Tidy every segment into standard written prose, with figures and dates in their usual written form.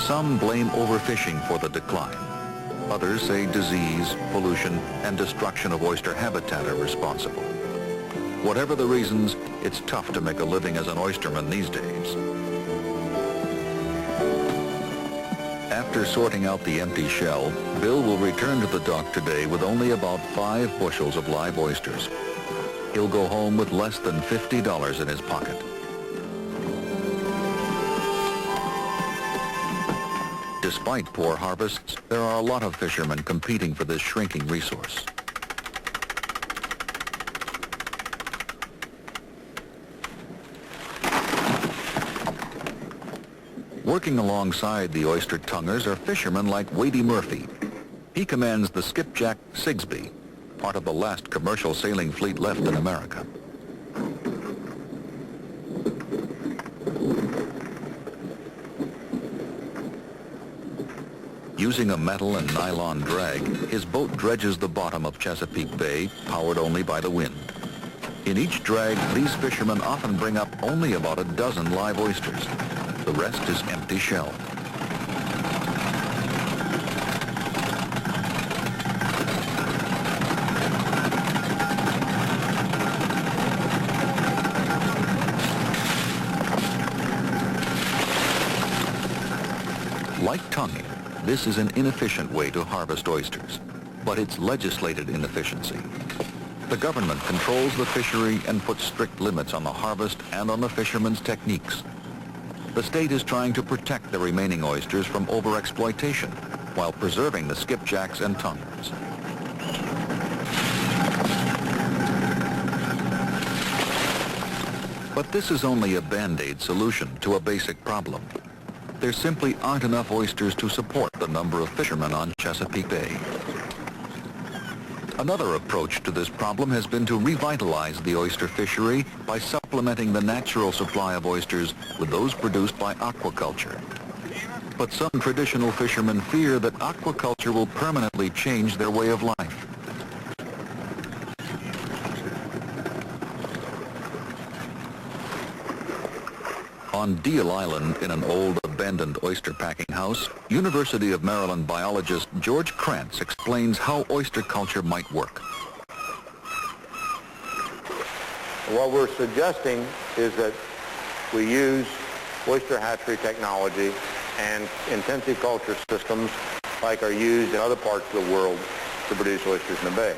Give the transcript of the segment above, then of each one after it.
Some blame overfishing for the decline. Others say disease, pollution, and destruction of oyster habitat are responsible. Whatever the reasons, it's tough to make a living as an oysterman these days. After sorting out the empty shell, Bill will return to the dock today with only about 5 bushels of live oysters. He'll go home with less than $50 in his pocket. Despite poor harvests, there are a lot of fishermen competing for this shrinking resource. Working alongside the oyster tongers are fishermen like Wadey Murphy. He commands the skipjack Sigsbee, part of the last commercial sailing fleet left in America. Using a metal and nylon drag, his boat dredges the bottom of Chesapeake Bay, powered only by the wind. In each drag, these fishermen often bring up only about a dozen live oysters. The rest is empty shell. Like tonguing, this is an inefficient way to harvest oysters, but it's legislated inefficiency. The government controls the fishery and puts strict limits on the harvest and on the fishermen's techniques. The state is trying to protect the remaining oysters from overexploitation while preserving the skipjacks and tongers. But this is only a band-aid solution to a basic problem. There simply aren't enough oysters to support the number of fishermen on Chesapeake Bay. Another approach to this problem has been to revitalize the oyster fishery by supplementing the natural supply of oysters with those produced by aquaculture. But some traditional fishermen fear that aquaculture will permanently change their way of life. On Deal Island, in an old abandoned oyster packing house, University of Maryland biologist George Krantz explains how oyster culture might work. What we're suggesting is that we use oyster hatchery technology and intensive culture systems like are used in other parts of the world to produce oysters in the bay.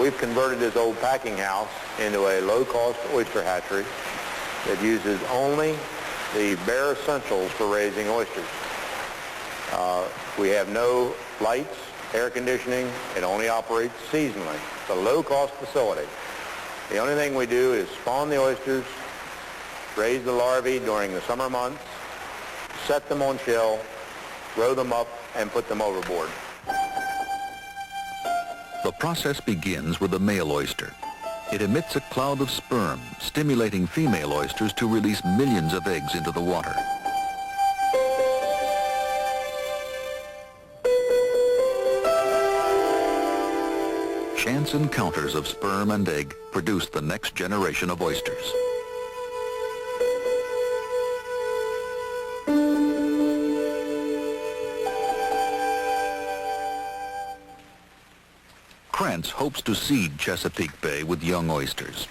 We've converted this old packing house into a low-cost oyster hatchery that uses only the bare essentials for raising oysters. We have no lights, air conditioning. It only operates seasonally. It's a low-cost facility. The only thing we do is spawn the oysters, raise the larvae during the summer months, set them on shell, grow them up, and put them overboard. The process begins with the male oyster. It emits a cloud of sperm, stimulating female oysters to release millions of eggs into the water. Chance encounters of sperm and egg produce the next generation of oysters. Krantz hopes to seed Chesapeake Bay with young oysters.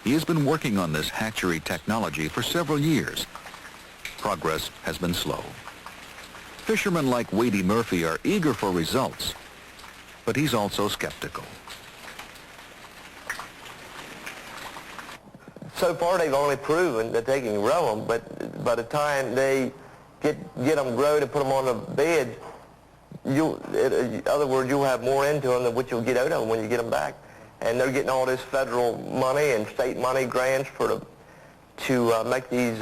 He has been working on this hatchery technology for several years. Progress has been slow. Fishermen like Wadey Murphy are eager for results, but he's also skeptical. So far, they've only proven that they can grow them, but by the time they get them grown and put them on the bed, in other words, you'll have more into them than what you'll get out of them when you get them back. And they're getting all this federal money and state money grants to make these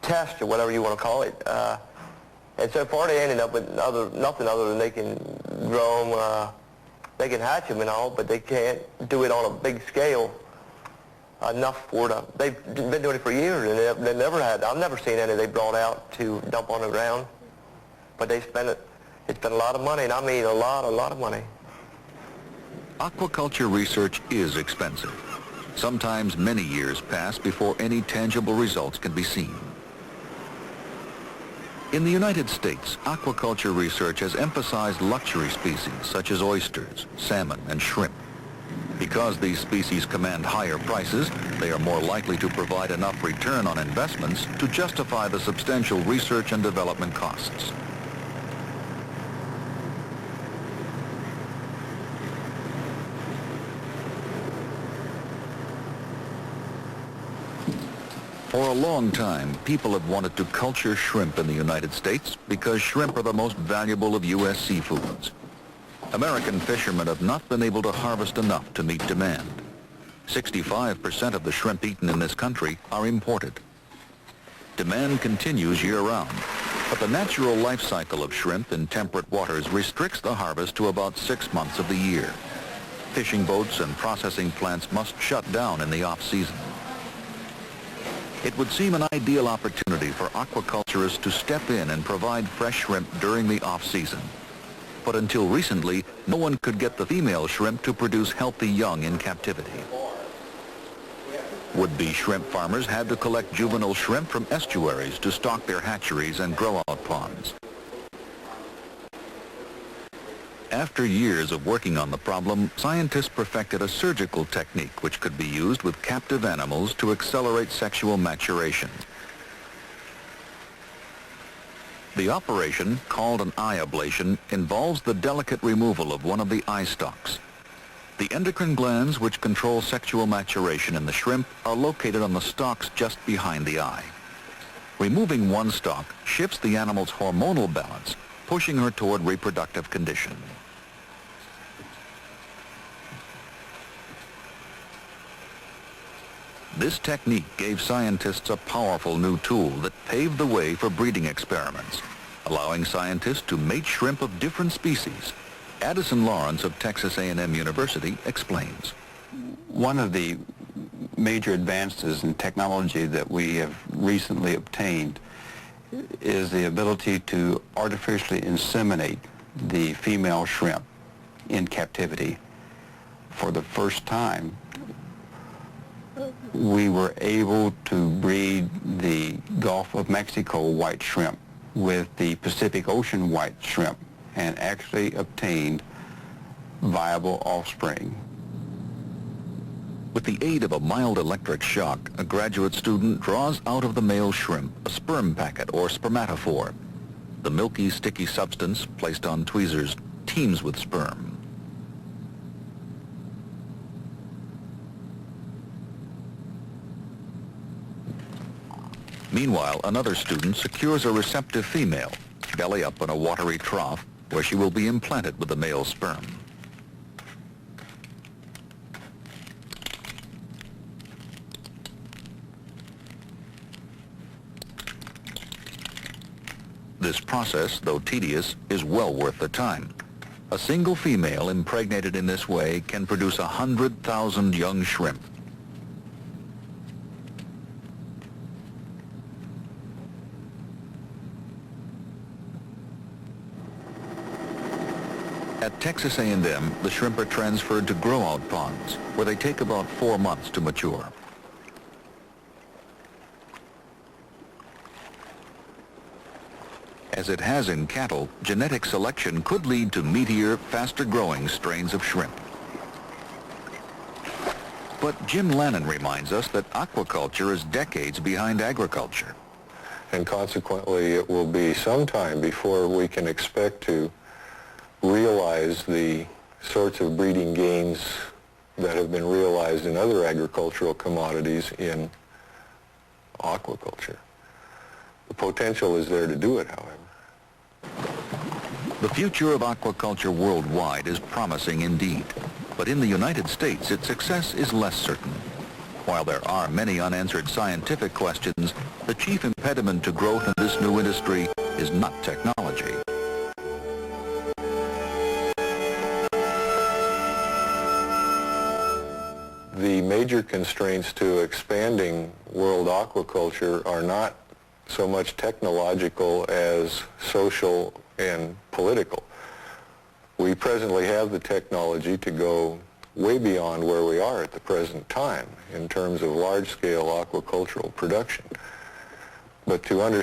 tests, or whatever you want to call it. And so far, they ended up with nothing other than they can grow them, they can hatch them and all, but they can't do it on a big scale enough for them. They've been doing it for years, and they never had. I've never seen any they brought out to dump on the ground. But they spend a lot of money, and I mean a lot of money. Aquaculture research is expensive. Sometimes many years pass before any tangible results can be seen. In the United States, aquaculture research has emphasized luxury species such as oysters, salmon, and shrimp. Because these species command higher prices, they are more likely to provide enough return on investments to justify the substantial research and development costs. For a long time, people have wanted to culture shrimp in the United States because shrimp are the most valuable of U.S. seafoods. American fishermen have not been able to harvest enough to meet demand. 65% of the shrimp eaten in this country are imported. Demand continues year-round, but the natural life cycle of shrimp in temperate waters restricts the harvest to about 6 months of the year. Fishing boats and processing plants must shut down in the off-season. It would seem an ideal opportunity for aquaculturists to step in and provide fresh shrimp during the off-season. But until recently, no one could get the female shrimp to produce healthy young in captivity. Would-be shrimp farmers had to collect juvenile shrimp from estuaries to stock their hatcheries and grow-out ponds. After years of working on the problem, scientists perfected a surgical technique which could be used with captive animals to accelerate sexual maturation. The operation, called an eye ablation, involves the delicate removal of one of the eye stalks. The endocrine glands which control sexual maturation in the shrimp are located on the stalks just behind the eye. Removing one stalk shifts the animal's hormonal balance, pushing her toward reproductive condition. This technique gave scientists a powerful new tool that paved the way for breeding experiments, allowing scientists to mate shrimp of different species. Addison Lawrence of Texas A&M University explains. One of the major advances in technology that we have recently obtained is the ability to artificially inseminate the female shrimp in captivity. For the first time, we were able to breed the Gulf of Mexico white shrimp with the Pacific Ocean white shrimp and actually obtained viable offspring. With the aid of a mild electric shock, a graduate student draws out of the male shrimp a sperm packet or spermatophore. The milky, sticky substance, placed on tweezers, teems with sperm. Meanwhile, another student secures a receptive female, belly up in a watery trough, where she will be implanted with the male sperm. This process, though tedious, is well worth the time. A single female impregnated in this way can produce 100,000 young shrimp. At Texas A&M, the shrimp are transferred to grow-out ponds, where they take about 4 months to mature. As it has in cattle, genetic selection could lead to meatier, faster-growing strains of shrimp. But Jim Lannon reminds us that aquaculture is decades behind agriculture. And consequently, it will be some time before we can expect to realize the sorts of breeding gains that have been realized in other agricultural commodities in aquaculture. The potential is there to do it, however. The future of aquaculture worldwide is promising indeed, but in the United States its success is less certain. While there are many unanswered scientific questions, the chief impediment to growth in this new industry is not technology. The major constraints to expanding world aquaculture are not so much technological as social and political. We presently have the technology to go way beyond where we are at the present time in terms of large-scale aquacultural production. But to understand